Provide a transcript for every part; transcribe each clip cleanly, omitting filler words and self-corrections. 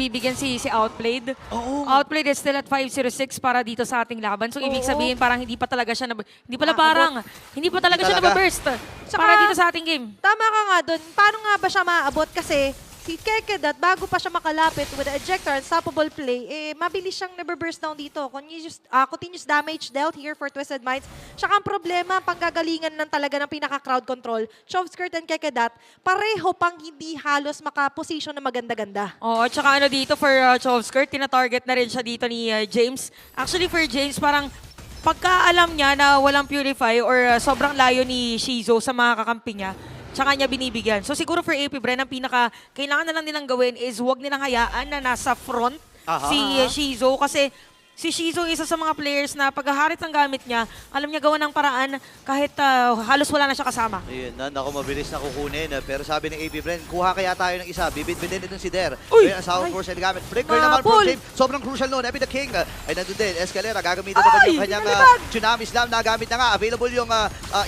bibigyan si Outplayed. Oo. Outplayed is still at 506 para dito sa ating laban. So, ibig sabihin, parang hindi pa talaga siya, hindi pala parang, hindi pa talaga siya talaga. nababurst Tsaka- para dito sa ating game. Tama ka nga dun. Paano nga ba siya maaabot? Kasi si Kekedat, bago pa siya makalapit with the ejector, unstoppable play, mabilis siyang never-burst down dito. Continuous damage dealt here for Twisted Minds. Tsaka ang problema, panggagalingan ng talaga ng pinaka-crowd control, Chovskirt and Kekedat, pareho pang hindi halos makaposition na maganda-ganda. Oo, at saka ano dito for Chovskirt, tina-target na rin siya dito ni James. Actually, for James, parang pagka alam niya na walang Purify or sobrang layo ni Shizo sa mga kakampi niya, tsaka niya binibigyan. So siguro for AP Bren, ang kailangan na lang nilang gawin is huwag nilang hayaan na nasa front si Shizo kasi si Shizo isa sa mga players na paghaharit ng gamit niya, alam niya gawa ng paraan kahit halos wala na siya kasama. Ayun na, naku, mabilis na kukunin. Pero sabi ng AB Bren, kuha kaya tayo ng isa. Bibit-bitin din si Der. Uy! Ayun ang sound force na gamit. Flicker naman from James. Sobrang crucial noon. Epi the King ay nandun din. Escalera, gagamitin naman yung kanyang Tsunami Slam na gamit na nga. Available yung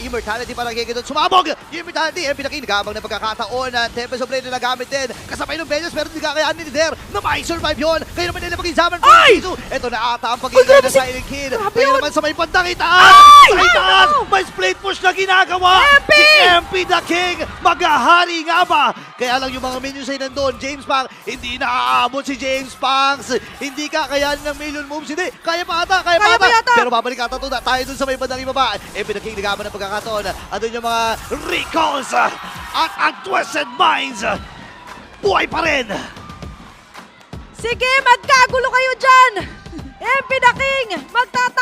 Immortality para kay doon. Sumabog! Yung Immortality, Epi the King, nagabang na pagkakataon. Tempest of Blade na nagamit din. Kasabay ng Venus, pero hindi kakayanin ni Der na mai-survive yun. Kaya naman nila mag-examine from Shizu. Ito na ata ang pag-iingat ng Silent Kid. Kaya naman sa may bandang itaas. Sa itaas, may split push na ginagawa. Si MP the King, maghahari nga ba? Kaya lang yung mga minions ay nandun. James Pang, hindi naaabot si James Pangs. Hindi kakayanin ng million moves. Hindi, kaya pa ata, kaya pa ata. Pero babalik ata tayo dun sa may bandang ibaba. MP the King, nagaman ng pagkakataon. Andun yung mga recalls at ang Twisted Minds. Buhay pa rin. Sige, magkagulo kayo dyan! MP the King, magtata